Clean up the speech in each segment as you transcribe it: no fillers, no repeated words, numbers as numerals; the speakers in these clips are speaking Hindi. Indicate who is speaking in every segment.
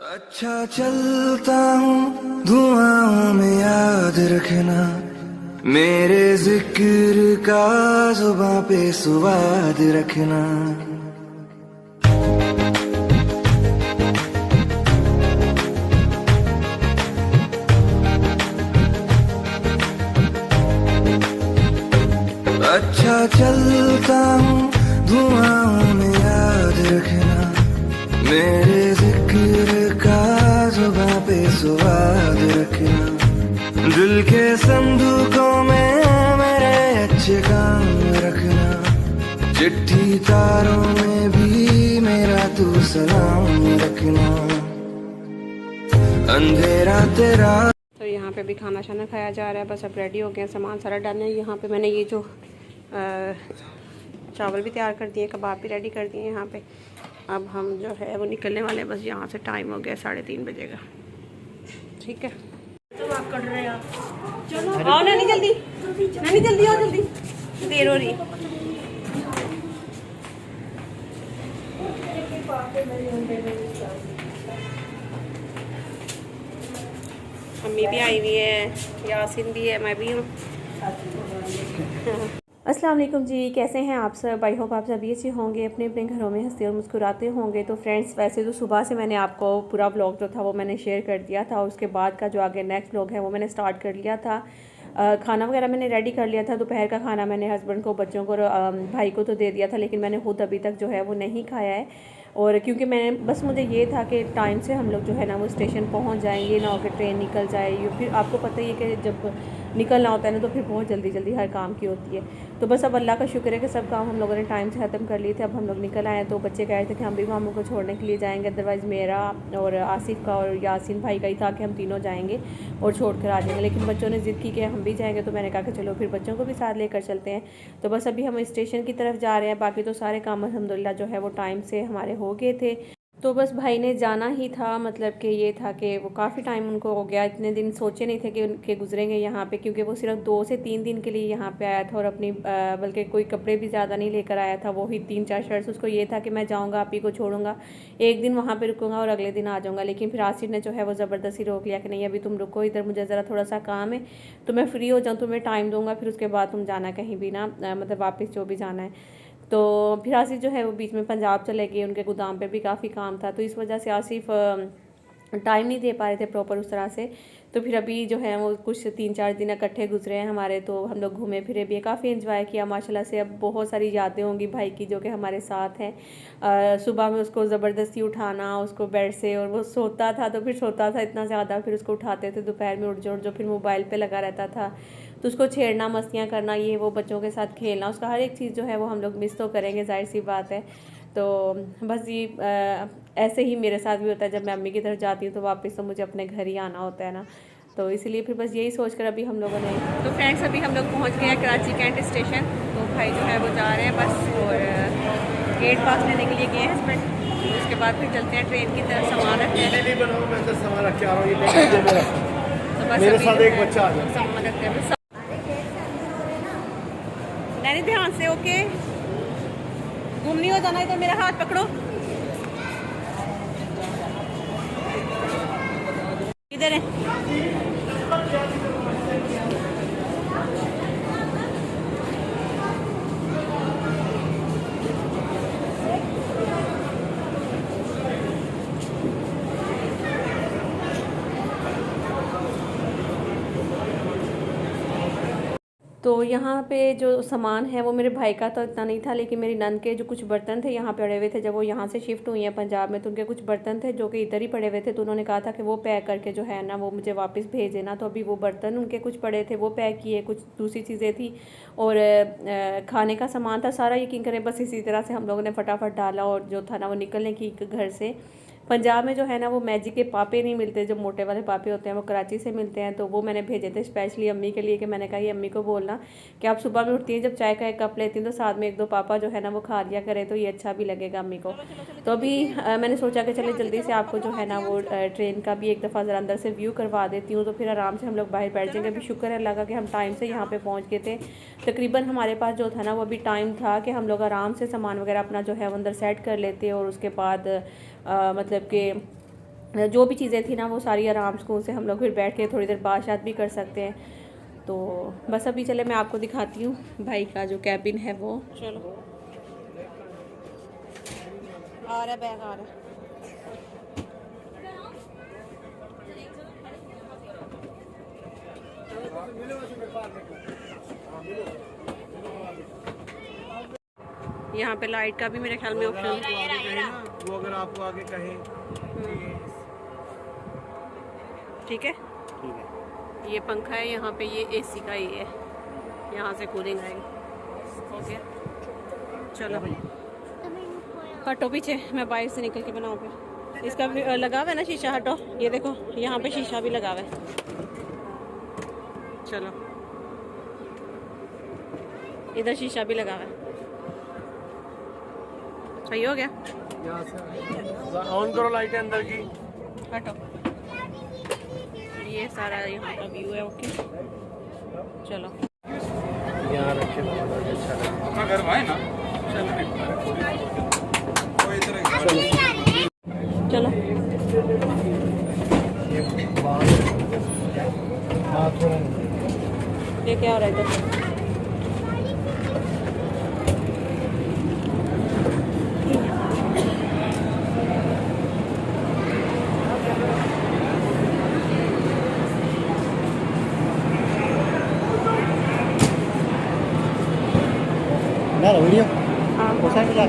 Speaker 1: अच्छा चलता हूँ धुआं में याद रखना, मेरे जिक्र का जुबां पे सुवाद रखना। अच्छा चलता हूँ धुआं में याद रखना, मेरे जिक्र का जुबां पे स्वाद रखना। दिल के संदूकों में मेरे अच्छे काम रखना, चिट्ठी तारों में भी मेरा तू सलाम रखना। अंधेरा तेरा।
Speaker 2: तो यहाँ पे भी खाना शाना खाया जा रहा है, बस अब रेडी हो गए, सामान सारा डन है। यहाँ पे मैंने ये जो चावल भी तैयार कर दिए, कबाब भी रेडी कर दिए यहाँ पे। अब हम जो है वो निकलने वाले हैं, बस यहाँ से टाइम हो गया 3:30 बजे का। ठीक है, तो आप कर रहे हैं, चलो आओ नैनी जल्दी, नैनी जल्दी आओ, जल्दी देर हो रही है। मम्मी भी आई हुई है, यासिन भी है, मैं भी हूँ। अस्सलाम वालेकुम जी, कैसे हैं आप सब? आई होप आप सभी अच्छे होंगे, अपने अपने घरों में हंसते और मुस्कुराते होंगे। तो फ्रेंड्स, वैसे तो सुबह से मैंने आपको पूरा व्लॉग जो था वो मैंने शेयर कर दिया था, और उसके बाद का जो आगे नेक्स्ट व्लॉग है वो मैंने स्टार्ट कर लिया था। खाना वगैरह मैंने रेडी कर लिया था। दोपहर का खाना मैंने हस्बैंड को, बच्चों को और भाई को तो दे दिया था, लेकिन मैंने खुद अभी तक जो है वो नहीं खाया है। और क्योंकि मैंने बस मुझे ये था कि टाइम से हम लोग जो है ना वो स्टेशन पहुंच जाएंगे, ना हो कि ट्रेन निकल जाए। ये फिर आपको पता ही है कि जब निकलना होता है ना तो फिर बहुत जल्दी जल्दी हर काम की होती है। तो बस अब अल्लाह का शुक्र है कि सब काम हम लोगों ने टाइम से ख़त्म कर लिए थे। अब हम लोग निकल आए, तो बच्चे कह रहे थे कि हम भी मामू को छोड़ने के लिए जाएंगे, अदरवाइज़ मेरा और आसिफ का और यासिन भाई का ही था कि हम तीनों जाएंगे और छोड़ कर आ जाएंगे। लेकिन बच्चों ने ज़िद की कि हम भी जाएंगे, तो मैंने कहा कि चलो फिर बच्चों को भी साथ लेकर चलते हैं। तो बस अभी हम स्टेशन की तरफ जा रहे हैं। बाकी तो सारे काम अल्हम्दुलिल्लाह जो है वो टाइम से हमारे हो गए थे। तो बस भाई ने जाना ही था, मतलब कि ये था कि वो काफ़ी टाइम उनको हो गया, इतने दिन सोचे नहीं थे कि उनके गुजरेंगे यहाँ पे, क्योंकि वो सिर्फ 2 से 3 दिन के लिए यहाँ पे आया था, और अपनी बल्कि कोई कपड़े भी ज़्यादा नहीं लेकर आया था, वो ही 3-4 शर्ट्स। उसको ये था कि मैं जाऊँगा, आप ही को छोड़ूंगा, एक दिन वहाँ पर रुकूंगा और अगले दिन आ जाऊँगा। लेकिन फिर आसिफ ने जो है वो ज़बरदस्ती रोक लिया कि नहीं, अभी तुम रुको इधर, मुझे ज़रा थोड़ा सा काम है, तो मैं फ्री हो जाऊँ, तुम्हें टाइम दूँगा, फिर उसके बाद तुम जाना कहीं भी ना, मतलब वापस जो भी जाना है। तो फिर आसिफ जो है वो बीच में पंजाब चले गए, उनके गोदाम पे भी काफ़ी काम था, तो इस वजह से आसिफ टाइम नहीं दे पा रहे थे प्रॉपर उस तरह से। तो फिर अभी जो है वो कुछ 3-4 दिन इकट्ठे गुजरे हैं हमारे, तो हम लोग घूमे फिरे भी, काफ़ी एंजॉय किया माशाल्लाह से। अब बहुत सारी यादें होंगी भाई की जो कि हमारे साथ हैं। सुबह में उसको ज़बरदस्ती उठाना उसको बेड से, और वो सोता था तो फिर सोता था इतना ज़्यादा, फिर उसको उठाते थे दोपहर में, उठ जो फिर मोबाइल पर लगा रहता था, तो उसको छेड़ना, मस्तियाँ करना, ये वो बच्चों के साथ खेलना, उसका हर एक चीज़ जो है वो हम लोग मिस तो करेंगे, जाहिर सी बात है। तो बस ये ऐसे ही मेरे साथ भी होता है, जब मैं अम्मी की तरफ जाती हूँ तो वापस तो मुझे अपने घर ही आना होता है ना, तो इसलिए फिर बस यही सोच कर अभी हम लोगों ने। तो फ्रेंड्स, अभी हम लोग पहुँच गए हैं कराची कैंट स्टेशन। तो भाई जो है वो जा रहे हैं बस, और गेट पास लेने के लिए गए हैं हस्बैंड, उसके बाद फिर चलते हैं ट्रेन की तरफ, सामान रखते हैं। तो बस मेरे साथ एक बच्चा आ गया, सामान रखते हैं। नैनी ध्यान से, ओके, गुम नहीं हो जाना, इधर मेरा हाथ पकड़ो, इधर है। तो यहाँ पे जो सामान है वो मेरे भाई का तो इतना नहीं था, लेकिन मेरी नंद के जो कुछ बर्तन थे यहाँ पड़े हुए थे, जब वो यहाँ से शिफ्ट हुई हैं पंजाब में, तो उनके कुछ बर्तन थे जो कि इधर ही पड़े हुए थे, तो उन्होंने कहा था कि वो पैक करके जो है ना वो मुझे वापस भेज देना। तो अभी वो बर्तन उनके कुछ पड़े थे वो पैक किए, कुछ दूसरी चीज़ें थी, और खाने का सामान था सारा, यकीन करें बस इसी तरह से हम लोगों ने फटाफट डाला, और जो था ना वो निकलने की घर से। पंजाब में जो है ना वो मैजिक के पापे नहीं मिलते, जो मोटे वाले पापे होते हैं वो कराची से मिलते हैं, तो वो मैंने भेजे थे स्पेशली अम्मी के लिए, कि मैंने कहा ये अम्मी को बोलना कि आप सुबह में उठती हैं जब चाय का एक कप लेती हैं तो साथ में 1-2 पापा जो है ना वो खा लिया करें, तो ये अच्छा भी लगेगा अम्मी को। तो अभी मैंने सोचा कि चले जल्दी से आपको जो है ना वो ट्रेन का भी एक दफ़ा ज़रा अंदर से व्यू करवा देती हूँ, तो फिर आराम से हम लोग बाहर बैठ जाएंगे। अभी शुक्र है लगा कि हम टाइम से यहाँ पर पहुँच गए थे। तकरीबन हमारे पास जो था ना वो अभी टाइम था कि हम लोग आराम से सामान वगैरह अपना जो है वो अंदर सेट कर लेते, और उसके बाद मतलब कि जो भी चीज़ें थी ना वो सारी आराम सुकून से हम लोग फिर बैठ के थोड़ी देर बात भी कर सकते हैं। तो बस अभी चले मैं आपको दिखाती हूँ भाई का जो कैबिन है वो। चलो आ रहा है बैग आ रहा है। यहाँ पे लाइट का भी मेरे ख्याल में ऑप्शन
Speaker 3: वो अगर आपको आगे कहे
Speaker 2: ठीक है। ये पंखा है यहाँ पे, ये एसी का ही है, यहाँ से कूलिंग आएगी। ओके चलो हटो पीछे, मैं बाहर से निकल के बनाऊँ फिर। इसका भी लगा हुआ है ना शीशा, हटो ये देखो यहाँ पे शीशा भी लगा हुआ है। चलो इधर शीशा भी लगा हुआ है। सही हो गया।
Speaker 3: ऑन करो लाइट अंदर की।
Speaker 2: हटो ये सारा यहाँ का व्यू है। ओके चलो
Speaker 3: यहाँ रखे अपना घर है ना।
Speaker 2: चलो ये क्या हो रहा है इधर?
Speaker 3: ना वीडियो
Speaker 2: हाँ
Speaker 3: कैसा मिला?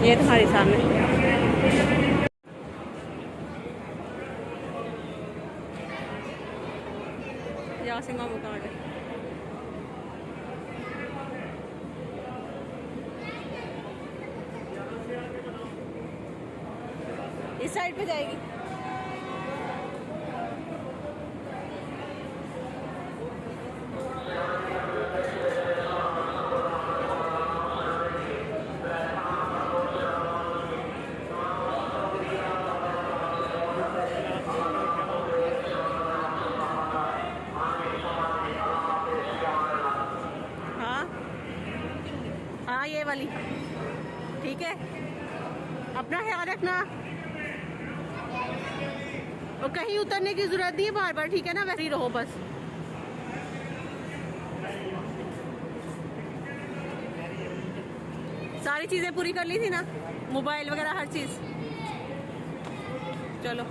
Speaker 2: ये तुम्हारे सामने। यासिन मामू कहाँ गए? इस साइड पे जाएगी। हाँ ये वाली ठीक है। अपना ख्याल रखना और कहीं उतरने की जरूरत नहीं है बार बार, ठीक है ना? वैसे ही रहो बस। सारी चीजें पूरी कर ली थी ना, मोबाइल वगैरह हर चीज। चलो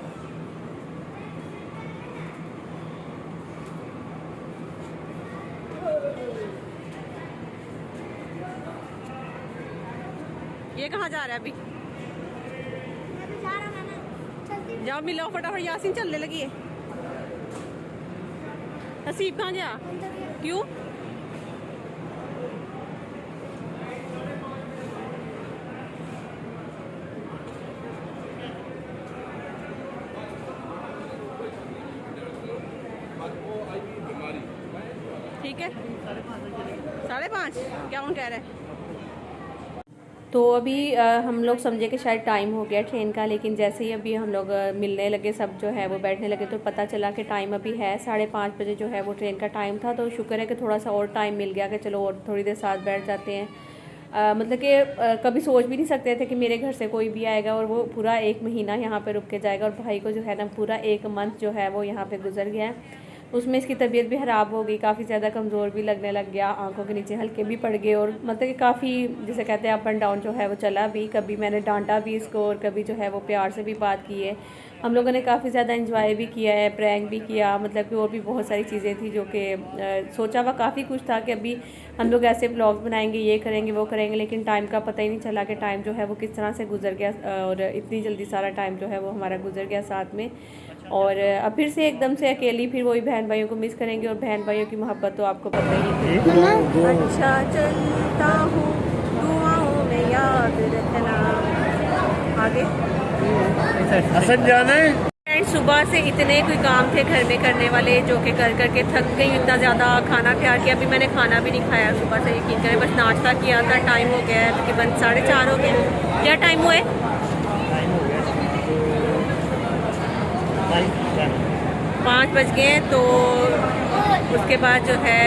Speaker 2: ये कहाँ जा रहा है अभी? जाओ मिलो फटाफट, यासीन चलने लगी है। हसीब कहाँ जा? क्यों? ठीक है 5:30 क्या कौन कह रहा है? तो अभी हम लोग समझे कि शायद टाइम हो गया ट्रेन का, लेकिन जैसे ही अभी हम लोग मिलने लगे, सब जो है वो बैठने लगे, तो पता चला कि टाइम अभी है 5:30 बजे जो है वो ट्रेन का टाइम था। तो शुक्र है कि थोड़ा सा और टाइम मिल गया कि चलो और थोड़ी देर साथ बैठ जाते हैं। मतलब कि कभी सोच भी नहीं सकते थे कि मेरे घर से कोई भी आएगा और वो पूरा 1 महीना यहाँ पे रुक के जाएगा। और भाई को जो है ना पूरा 1 मंथ जो है वो यहाँ पे गुजर गया है। उसमें इसकी तबीयत भी ख़राब हो गई, काफ़ी ज़्यादा कमज़ोर भी लगने लग गया, आंखों के नीचे हल्के भी पड़ गए, और मतलब कि काफ़ी जिसे कहते हैं अप एंड डाउन जो है वो चला भी। कभी मैंने डांटा भी इसको और कभी जो है वो प्यार से भी बात की है। हम लोगों ने काफ़ी ज़्यादा एंजॉय भी किया है, प्रैंक भी किया, मतलब कि और भी बहुत सारी चीज़ें थी जो कि सोचा हुआ काफ़ी कुछ था कि अभी हम लोग ऐसे ब्लॉग्स बनाएंगे, ये करेंगे वो करेंगे, लेकिन टाइम का पता ही नहीं चला कि टाइम जो है वो किस तरह से गुजर गया और इतनी जल्दी सारा टाइम जो है वो हमारा गुजर गया साथ में। और अब फिर से एकदम से अकेली फिर वही बहन भाइयों को मिस करेंगे, और बहन भाइयों की मोहब्बत तो आपको पता ही है। अच्छा चलता हूँ दुआओं में याद रखना। आगे
Speaker 3: हसन जाना है।
Speaker 2: फ्रेंड्स सुबह से इतने कोई काम थे घर में करने वाले जो कि कर करके थक गई, इतना ज़्यादा खाना तैयार किया। अभी मैंने खाना भी नहीं खाया सुबह से, यकीन करें, बस नाश्ता किया था। टाइम हो गया है तकरीबन 4:30 हो गए। क्या टाइम हुआ है? 5 बज गए। तो उसके बाद जो है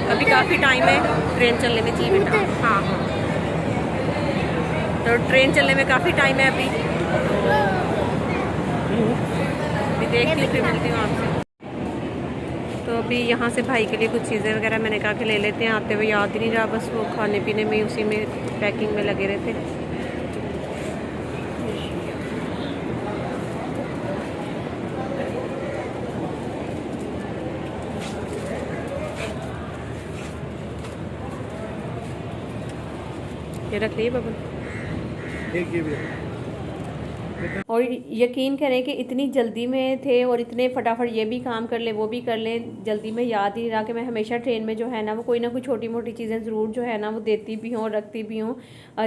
Speaker 2: अभी काफ़ी टाइम है। ट्रेन चलने में चाहिए बेटा। हाँ हाँ, तो ट्रेन चलने में काफ़ी टाइम है अभी, तो देखती हूँ फिर मिलती हूँ आपसे। तो अभी यहाँ से भाई के लिए कुछ चीज़ें वगैरह मैंने कहा कि ले लेते हैं, आते हुए याद ही नहीं रहा, बस वो खाने पीने में उसी में पैकिंग में लगे रहते। ये रख लिए बाबा।
Speaker 3: देखिए भी
Speaker 2: और यकीन करें कि इतनी जल्दी में थे और इतने फटाफट ये भी काम कर ले वो भी कर लें, जल्दी में याद ही रहा कि मैं हमेशा ट्रेन में जो है ना वो कोई ना कोई छोटी मोटी चीज़ें ज़रूर जो है ना वो देती भी हूँ और रखती भी हूँ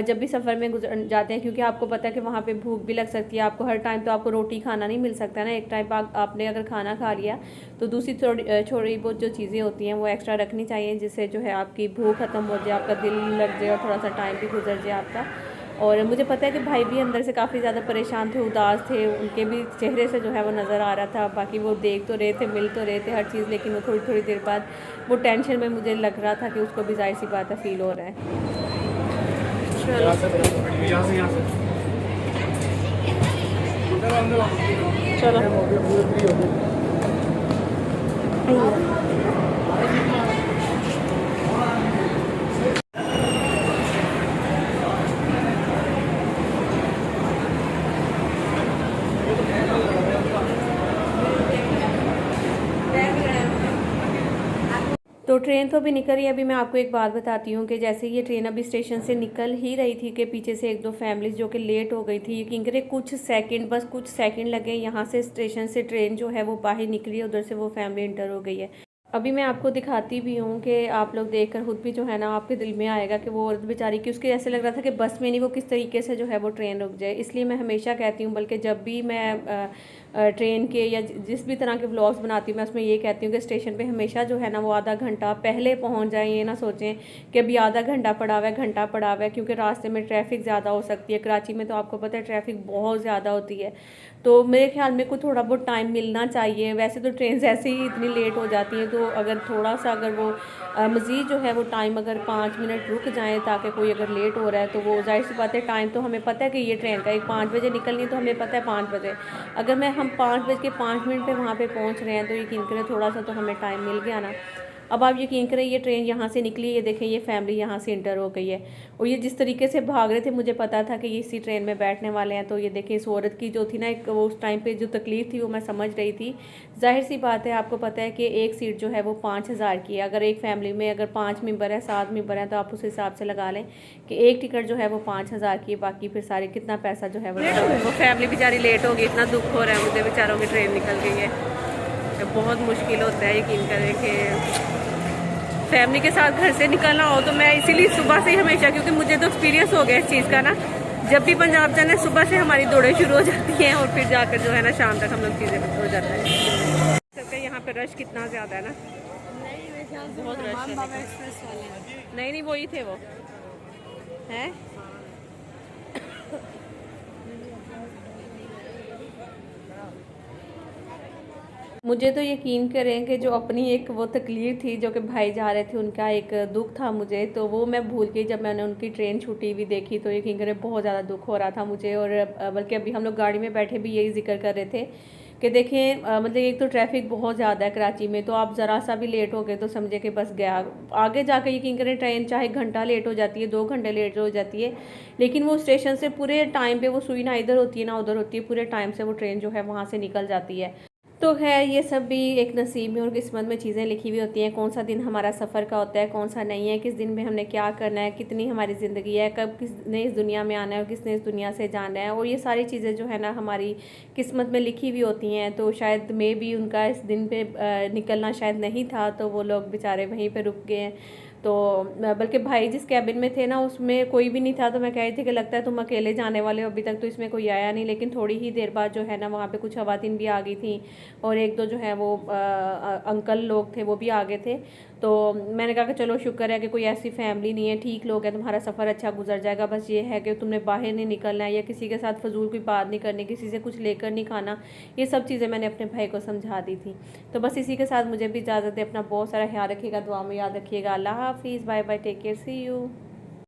Speaker 2: जब भी सफ़र में गुजर जाते हैं, क्योंकि आपको पता है कि वहाँ पे भूख भी लग सकती है। आपको हर टाइम तो आपको रोटी खाना नहीं मिल सकता ना, एक टाइम आपने अगर खाना खा लिया तो दूसरी थोड़ी बहुत जो चीज़ें होती हैं वो एक्स्ट्रा रखनी चाहिए, जिससे जो है आपकी भूख ख़त्म हो जाए, आपका दिल लग जाए और थोड़ा सा टाइम भी गुजर जाए आपका। और मुझे पता है कि भाई भी अंदर से काफ़ी ज़्यादा परेशान थे, उदास थे, उनके भी चेहरे से जो है वो नज़र आ रहा था। बाकी वो देख तो रहे थे, मिल तो रहे थे हर चीज़, लेकिन वो थोड़ी थोड़ी देर बाद वो टेंशन में मुझे लग रहा था कि उसको भी जाहिर सी बात है फील हो रहा है। चलो तो ट्रेन तो अभी निकल रही है। अभी मैं आपको एक बात बताती हूँ कि जैसे ये ट्रेन अभी स्टेशन से निकल ही रही थी कि पीछे से एक दो फैमिलीज जो कि लेट हो गई थी, यकीन करें कुछ सेकंड, बस कुछ सेकंड लगे, यहाँ से स्टेशन से ट्रेन जो है वो बाहर निकली, उधर से वो फैमिली इंटर हो गई है। अभी मैं आपको दिखाती भी हूँ कि आप लोग देखकर खुद भी जो है ना आपके दिल में आएगा कि वो औरत बेचारी की, उसके ऐसे लग रहा था कि बस में नहीं, वो किस तरीके से जो है वो ट्रेन रुक जाए। इसलिए मैं हमेशा कहती हूँ, बल्कि जब भी मैं ट्रेन के या जिस भी तरह के व्लॉग्स बनाती हूँ मैं उसमें ये कहती हूँ कि स्टेशन पे हमेशा जो है ना वो आधा घंटा पहले पहुँच जाएं। ये ना सोचें कि अभी आधा घंटा पड़ा हुआ है, घंटा पड़ा हुआ है, क्योंकि रास्ते में ट्रैफिक ज़्यादा हो सकती है। कराची में तो आपको पता है ट्रैफिक बहुत ज़्यादा होती है, तो मेरे ख्याल में को थोड़ा बहुत टाइम मिलना चाहिए। वैसे तो ट्रेन ऐसे ही इतनी लेट हो जाती हैं, तो अगर थोड़ा सा अगर वो मज़ीद जो है वो टाइम अगर 5 मिनट रुक जाएं ताकि कोई अगर लेट हो रहा है तो वो जाहिर सी बात है, टाइम तो हमें पता है कि ये ट्रेन का एक 5 बजे निकलनी है, तो हमें पता है 5 बजे, अगर हम 5:05 पे वहाँ पे पहुँच रहे हैं तो यकीन करें थोड़ा सा तो हमें टाइम मिल गया ना। अब आप यकीन करें ये ट्रेन यहाँ से निकली, ये देखें ये फैमिली यहाँ से इंटर हो गई है, और ये जिस तरीके से भाग रहे थे मुझे पता था कि ये इसी ट्रेन में बैठने वाले हैं। तो ये देखें इस औरत की जो थी ना एक, वो उस टाइम पे जो तकलीफ़ थी वो मैं समझ रही थी। जाहिर सी बात है, आपको पता है कि एक सीट जो है वो 5,000 की है। अगर एक फैमिली में अगर 5 मेंबर है, 7 मेंबर हैं, तो आप उस हिसाब से लगा लें कि एक टिकट जो है वो 5,000 की है, बाकी फिर सारे कितना पैसा जो है वो फैमिली बेचारी लेट हो गई। इतना दुख हो रहा है मुझे, बेचारों की ट्रेन निकल गई है, तो बहुत मुश्किल होता है यकीन करें कि फैमिली के साथ घर से निकलना हो। तो मैं इसीलिए सुबह से ही हमेशा, क्योंकि मुझे तो एक्सपीरियंस हो गया इस चीज़ का ना, जब भी पंजाब जाना सुबह से हमारी दौड़ें शुरू हो जाती हैं और फिर जाकर जो है ना शाम तक हम लोग चीज़ें हो जाता है। सबका यहाँ पे रश कितना ज़्यादा है ना, बहुत रश है। नहीं वही थे वो हैं। मुझे तो यकीन करें कि जो अपनी एक वो तकलीफ़ थी जो कि भाई जा रहे थे, उनका एक दुख था मुझे, तो वो मैं भूल गई जब मैंने उनकी ट्रेन छूटी हुई देखी। तो यकीन करें बहुत ज़्यादा दुख हो रहा था मुझे, और बल्कि अभी हम लोग गाड़ी में बैठे भी यही जिक्र कर रहे थे कि देखें मतलब एक तो ट्रैफिक बहुत ज़्यादा है कराची में, तो आप ज़रा सा भी लेट हो गए तो समझे कि बस गया। आगे जाकर यकीन करें ट्रेन चाहे घंटा लेट हो जाती है, 2 घंटे लेट हो जाती है, लेकिन वो स्टेशन से पूरे टाइम पे वो सुई ना इधर होती है ना उधर होती है, पूरे टाइम से वो ट्रेन जो है वहाँ से निकल जाती है। तो है ये सब भी एक नसीब में और किस्मत में चीज़ें लिखी हुई होती हैं, कौन सा दिन हमारा सफ़र का होता है, कौन सा नहीं है, किस दिन में हमने क्या करना है, कितनी हमारी ज़िंदगी है, कब किसने इस दुनिया में आना है और किसने इस दुनिया से जाना है, और ये सारी चीज़ें जो है ना हमारी किस्मत में लिखी हुई होती हैं। तो शायद मैं भी उनका इस दिन पे निकलना शायद नहीं था, तो वो लोग बेचारे वहीं पर रुक गए हैं। तो बल्कि भाई जिस कैबिन में थे ना उसमें कोई भी नहीं था, तो मैं कह रही थी कि लगता है तुम अकेले जाने वाले हो, अभी तक तो इसमें कोई आया नहीं। लेकिन थोड़ी ही देर बाद जो है ना वहाँ पे कुछ खवातीन भी आ गई थी और एक दो जो है वो अंकल लोग थे वो भी आ गए थे। तो मैंने कहा कि चलो शुक्र है कि कोई ऐसी फैमिली नहीं है, ठीक लोग हैं, तुम्हारा सफ़र अच्छा गुजर जाएगा। बस ये है कि तुमने बाहर नहीं निकलना है या किसी के साथ फजूल कोई बात नहीं करनी, किसी से कुछ लेकर नहीं खाना। ये सब चीज़ें मैंने अपने भाई को समझा दी थी। तो बस इसी के साथ मुझे भी इजाज़त है। अपना बहुत सारा ख्याल रखिएगा, दुआ में याद रखिएगा। अल्लाह हाफिज़, bye bye, take care, see you.